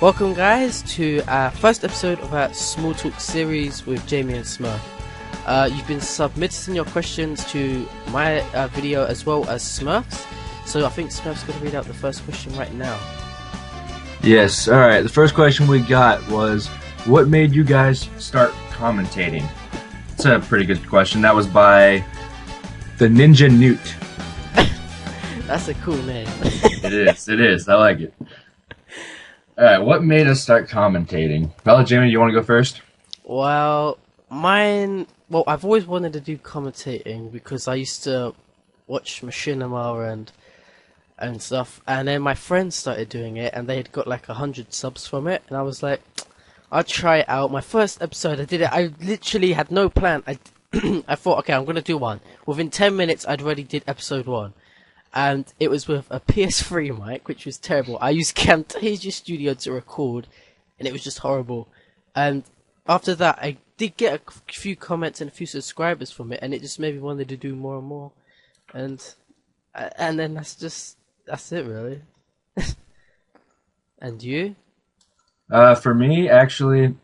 Welcome guys to our first episode of our Small Talk series with Jamie and Smurf. You've been submitting your questions to my video as well as Smurf's, so I think Smurf's going to read out the first question right now. Yes, alright, the first question we got was, what made you guys start commentating? It's a pretty good question. That was by the Ninja Newt. That's a cool name. It is, I like it. Alright, what made us start commentating? Well, Jamie, you want to go first? Well, I've always wanted to do commentating because I used to watch Machinima and stuff, and then my friends started doing it, and they had got like 100 subs from it, and I was like, I'll try it out. My first episode, I did it, I literally had no plan. I thought, okay, I'm going to do one. Within 10 minutes, I'd already did episode 1. And it was with a PS3 mic, which was terrible. I used Camtasia Studio to record, and it was just horrible. And after that, I did get a few comments and a few subscribers from it, and it just made me wanted to do more and more. And then that's it, really. And you? For me, actually,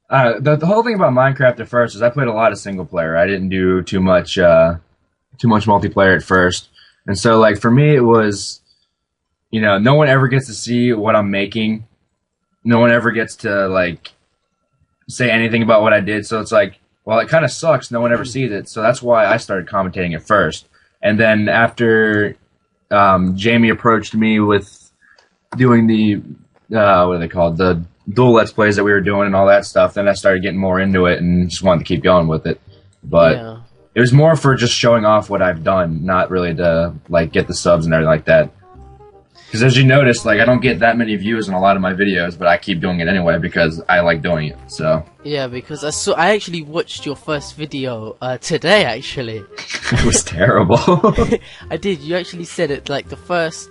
the whole thing about Minecraft at first is I played a lot of single player. I didn't do too much multiplayer at first. And so, like, for me, it was, no one ever gets to see what I'm making. No one ever gets to, like, say anything about what I did. So it's like, well, it kind of sucks. No one ever sees it. So that's why I started commentating it first. And then after Jamie approached me with doing the, what are they called? The dual Let's Plays that we were doing and all that stuff, then I started getting more into it and just wanted to keep going with it. But... yeah. It was more for just showing off what I've done, not really to, like, get the subs and everything like that. Because as you notice, like, I don't get that many views in a lot of my videos, but I keep doing it anyway because I like doing it, so. Yeah, because I actually watched your first video today, actually. It was terrible. I did. You actually said it, like, the first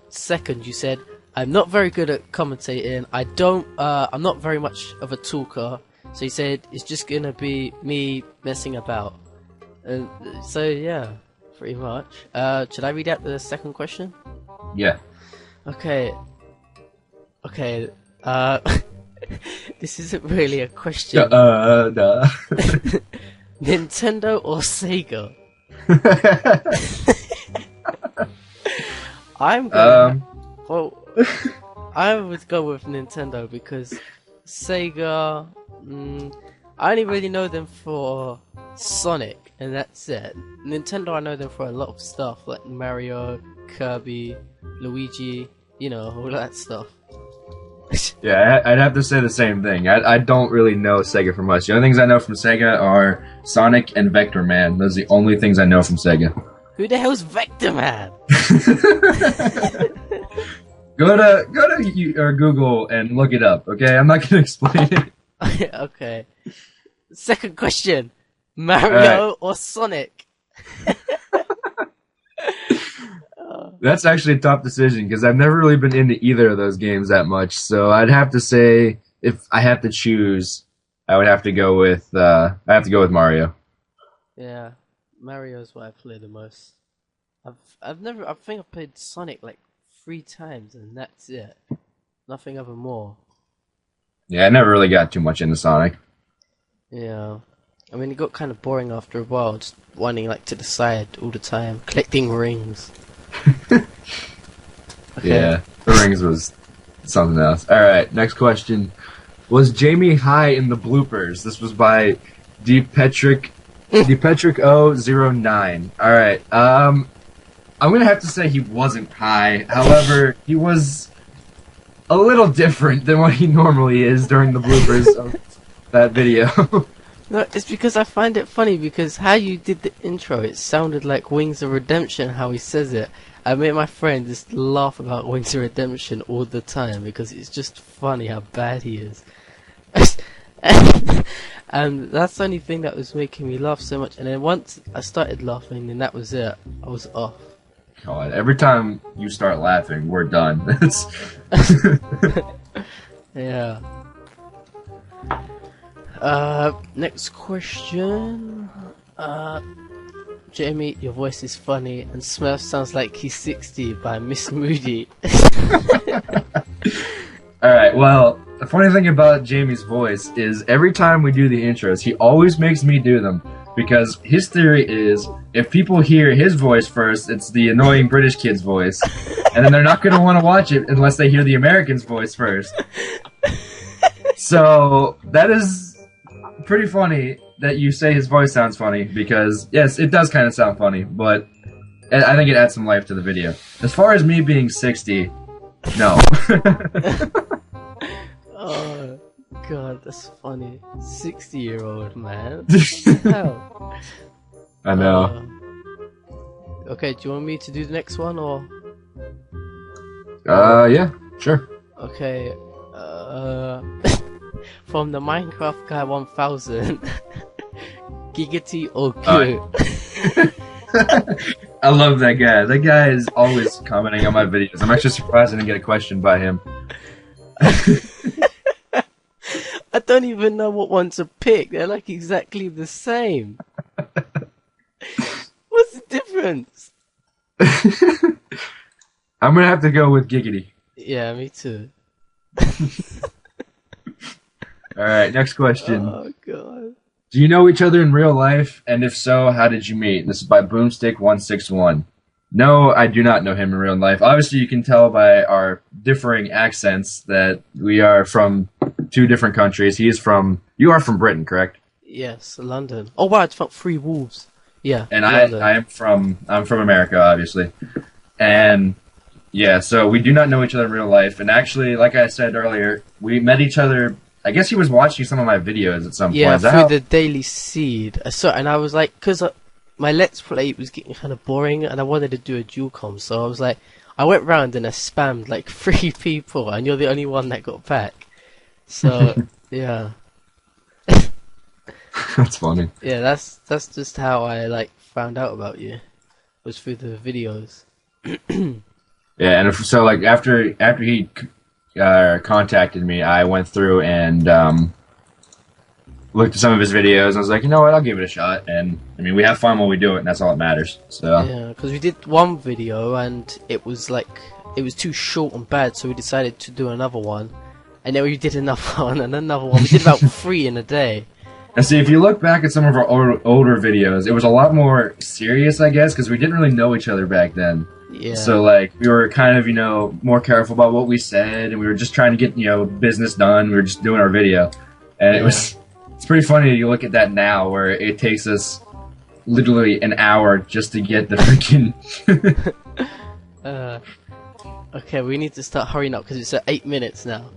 second you said, I'm not very good at commentating. I'm not very much of a talker. So you said, it's just gonna be me messing about. So yeah, pretty much. Should I read out the second question? Yeah. Okay. This isn't really a question. Nintendo or Sega? I would go with Nintendo because Sega. I only really know them for Sonic, and that's it. Nintendo, I know them for a lot of stuff, like Mario, Kirby, Luigi, all that stuff. Yeah, I'd have to say the same thing. I don't really know Sega for much. The only things I know from Sega are Sonic and Vector Man. Those are the only things I know from Sega. Who the hell's Vector Man? Go to Google and look it up, okay? I'm not going to explain it. Okay. Second question. Mario or Sonic? That's actually a tough decision because I've never really been into either of those games that much. So I'd have to say, if I have to choose, I would have to go with Mario. Yeah, Mario's what I play the most. I think I've played Sonic like 3 times and that's it. Nothing ever more. Yeah, I never really got too much into Sonic. Yeah. I mean, it got kind of boring after a while, just wanting, like, to the side all the time, collecting rings. Okay. Yeah, the rings was something else. Alright, next question. Was Jamie high in the bloopers? This was by DPetric009. Alright, I'm gonna have to say he wasn't high. However, he was a little different than what he normally is during the bloopers of that video. No, it's because I find it funny because how you did the intro, it sounded like Wings of Redemption, how he says it. I made my friend just laugh about Wings of Redemption all the time because it's just funny how bad he is. And that's the only thing that was making me laugh so much. And then once I started laughing, then that was it. I was off. God, every time you start laughing, we're done. Yeah. Next question. Jamie, your voice is funny, and Smurf sounds like he's 60 by Miss Moody. All right. Well, the funny thing about Jamie's voice is every time we do the intros, he always makes me do them because his theory is if people hear his voice first, it's the annoying British kid's voice, and then they're not going to want to watch it unless they hear the American's voice first. So that is pretty funny that you say his voice sounds funny because yes, it does kind of sound funny, but I think it adds some life to the video. As far as me being 60, no. Oh god, that's funny. 60-year-old man. Hell. I know. Okay, do you want me to do the next one or? Yeah, sure. Okay. From the Minecraft guy 1000. Giggity or good? I love that guy. That guy is always commenting on my videos. I'm actually surprised I didn't get a question by him. I don't even know what one to pick. They're like exactly the same. What's the difference? I'm gonna have to go with Giggity. Yeah, me too. Alright, next question. Oh god. Do you know each other in real life? And if so, how did you meet? This is by Boomstick161. No, I do not know him in real life. Obviously, you can tell by our differing accents that we are from two different countries. You are from Britain, correct? Yes, London. Oh wow, it's about Three Wolves. Yeah. And I'm from America, obviously. And yeah, so we do not know each other in real life. And actually, like I said earlier, we met each other. I guess he was watching some of my videos at some point. Yeah, through the Daily Seed. And I was like, because my Let's Play was getting kind of boring, and I wanted to do a dual com, so I was like, I went round and I spammed like 3 people, and you're the only one that got back. So yeah. That's funny. Yeah, that's just how I like found out about you. Was through the videos. Yeah, and so like after he contacted me, I went through and looked at some of his videos, and I was like, you know what, I'll give it a shot. And I mean, we have fun while we do it, and that's all that matters. So yeah, because we did one video and it was too short and bad, so we decided to do another one, and then we did another one and another one. We did about 3 in a day. And see, if you look back at some of our older videos, it was a lot more serious, I guess, because we didn't really know each other back then. Yeah. So, like, we were kind of, more careful about what we said, and we were just trying to get, business done. We were just doing our video. And it's pretty funny to look at that now, where it takes us literally an hour just to get the freaking... Okay, we need to start hurrying up, because it's at 8 minutes now.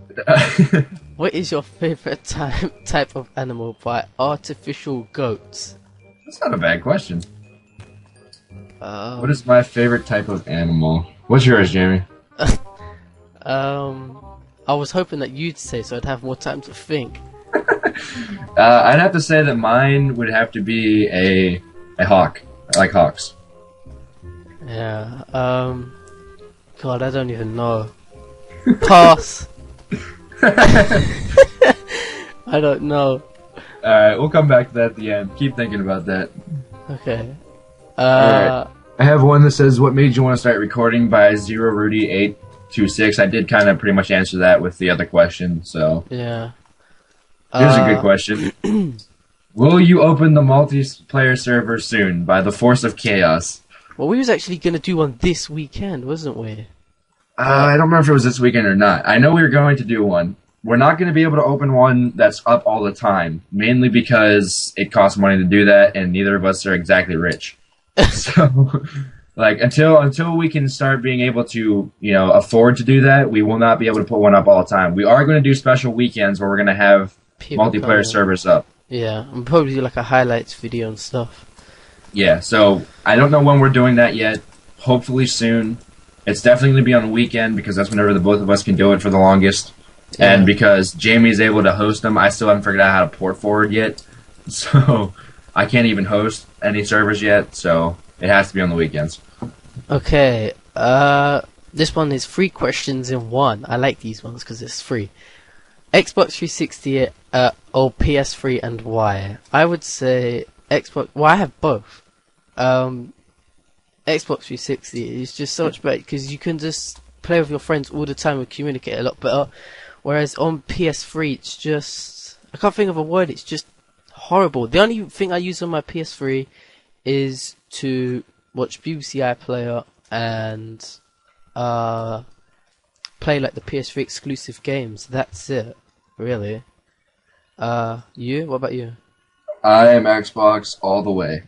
What is your favorite type of animal by Artificial Goats? That's not a bad question. What is my favorite type of animal? What's yours, Jamie? I was hoping that you'd say so I'd have more time to think. I'd have to say that mine would have to be a hawk. I like hawks. Yeah, God, I don't even know. Pass. I don't know. Alright, we'll come back to that at the end. Keep thinking about that. Okay. Alright. I have one that says, what made you want to start recording by ZeroRudy826. I did kind of pretty much answer that with the other question, so... Yeah. Here's a good question. Will you open the multiplayer server soon by the force of chaos? Well, we was actually going to do one this weekend, wasn't we? I don't remember if it was this weekend or not. I know we were going to do one. We're not going to be able to open one that's up all the time, mainly because it costs money to do that, and neither of us are exactly rich. So, like, until we can start being able to, afford to do that, we will not be able to put one up all the time. We are going to do special weekends where we're going to have multiplayer servers up. Yeah, and probably do like a highlights video and stuff. Yeah, so I don't know when we're doing that yet. Hopefully soon. It's definitely going to be on a weekend because that's whenever the both of us can do it for the longest. Yeah. And because Jamie's able to host them, I still haven't figured out how to port forward yet. So I can't even host any servers yet, so it has to be on the weekends. Okay, this one is 3 questions in one. I like these ones because it's free. Xbox 360 or PS3 and why? I would say Xbox. Well, I have both. Xbox 360 is just so much better because you can just play with your friends all the time and communicate a lot better. Whereas on PS3, it's just... I can't think of a word, it's just horrible. The only thing I use on my PS3 is to watch BBC iPlayer and play like the PS3 exclusive games. That's it, really. You? What about you? I am Xbox all the way.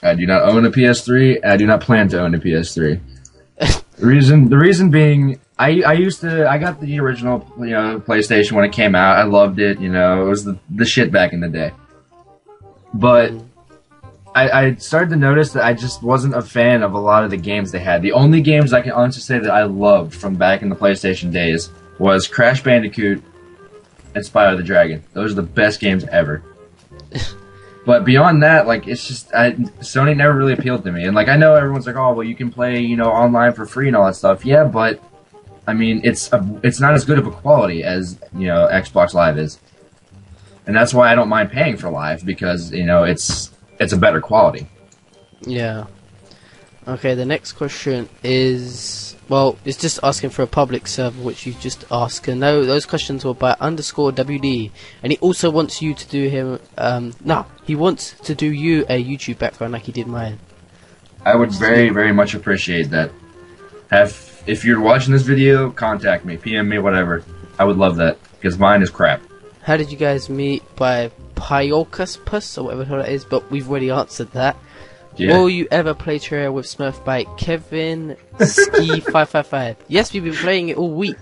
I do not own a PS3. I do not plan to own a PS3. The reason being, I got the original, PlayStation when it came out. I loved it. It was the shit back in the day. But I started to notice that I just wasn't a fan of a lot of the games they had. The only games I can honestly say that I loved from back in the PlayStation days was Crash Bandicoot and Spyro the Dragon. Those are the best games ever. But beyond that, like, it's just Sony never really appealed to me. And like, I know everyone's like, oh, well, you can play, online for free and all that stuff. Yeah, but I mean, it's not as good of a quality as Xbox Live is, and that's why I don't mind paying for Live, because it's a better quality. Yeah. Okay, the next question is, well, it's just asking for a public server, which you just asked. And those questions were by _WD. And he also wants you to do him, he wants to do you a YouTube background like he did mine. I would very, very much appreciate that. If you're watching this video, contact me, PM me, whatever. I would love that, because mine is crap. How did you guys meet? By Pyocuspus, or whatever the hell that is, but we've already answered that. Yeah. Will you ever play Terraria with Smurf by Kevin Ski 555? Yes, we've been playing it all week.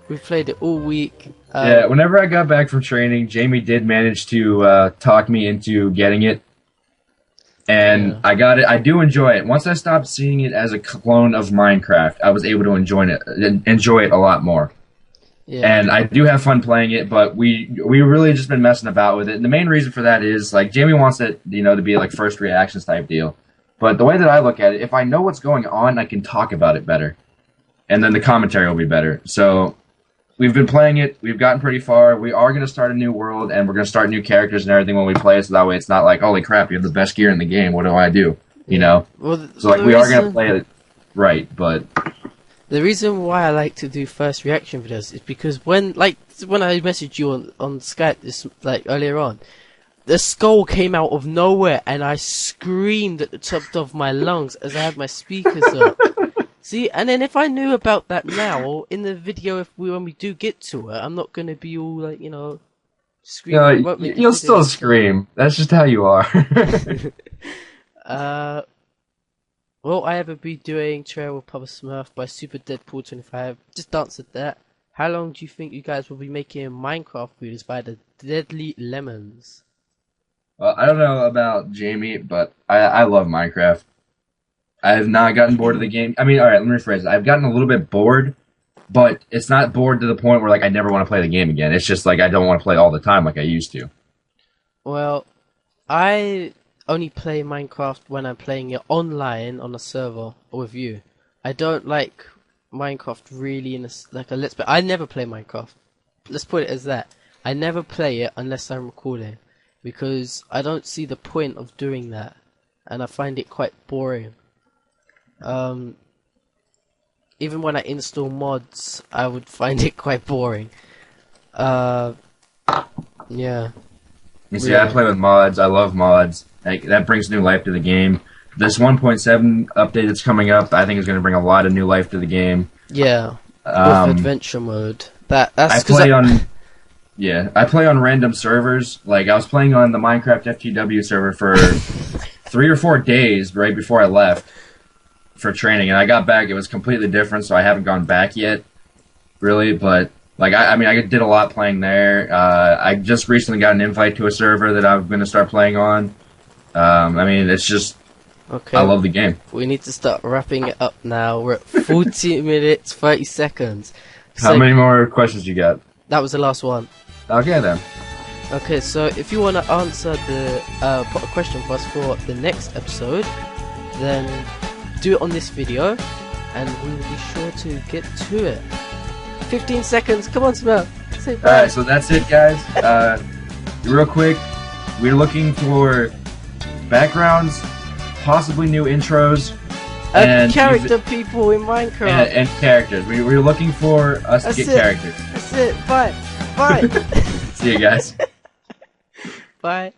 We've played it all week. Yeah, whenever I got back from training, Jamie did manage to talk me into getting it. And yeah. I got it. I do enjoy it. Once I stopped seeing it as a clone of Minecraft, I was able to enjoy it a lot more. Yeah. And I do have fun playing it, but we really just been messing about with it. And the main reason for that is, like, Jamie wants it, to be like first reactions type deal. But the way that I look at it, if I know what's going on, I can talk about it better. And then the commentary will be better. So we've been playing it. We've gotten pretty far. We are going to start a new world, and we're going to start new characters and everything when we play it. So that way it's not like, holy crap, you have the best gear in the game. What do I do? Well, so like we are going to play it right, but... The reason why I like to do first reaction videos is because when I messaged you on Skype earlier on, the skull came out of nowhere and I screamed at the top of my lungs as I had my speakers up. See, and then if I knew about that now in the video, when we do get to it, I'm not gonna be all like screaming. No, you'll still scream. That's just how you are. Will I ever be doing Trail with Papa Smurf by Super Deadpool 25? Just answered that. How long do you think you guys will be making Minecraft videos by the Deadly Lemons? Well, I don't know about Jamie, but I love Minecraft. I have not gotten bored of the game. I mean, alright, let me rephrase it. I've gotten a little bit bored, but it's not bored to the point where, like, I never want to play the game again. It's just, like, I don't want to play all the time like I used to. Well, I only play Minecraft when I'm playing it online on a server or with you. I don't like Minecraft really in a let's play. I never play Minecraft. Let's put it as that. I never play it unless I'm recording, because I don't see the point of doing that, and I find it quite boring. Even when I install mods, I would find it quite boring. Yeah. You see, I play with mods. I love mods. Like, that brings new life to the game. This 1.7 update that's coming up, I think, is going to bring a lot of new life to the game. Yeah, with adventure mode. That's I play on random servers. Like, I was playing on the Minecraft FTW server for 3 or 4 days right before I left for training, and I got back. It was completely different, so I haven't gone back yet, really. But like, I did a lot playing there. I just recently got an invite to a server that I'm going to start playing on. It's just, okay. I love the game. We need to start wrapping it up now. We're at 40 minutes, 30 seconds. How many more questions you got? That was the last one. Okay, then. Okay, so if you want to answer put a question for us for the next episode, then do it on this video, and we will be sure to get to it. 15 seconds, come on, Smurf. Say bye. Alright, so that's it, guys. Real quick, we're looking for backgrounds, possibly new intros, Character people in Minecraft. And characters. We were looking for us to get characters. That's it. Bye. Bye. See you guys. Bye.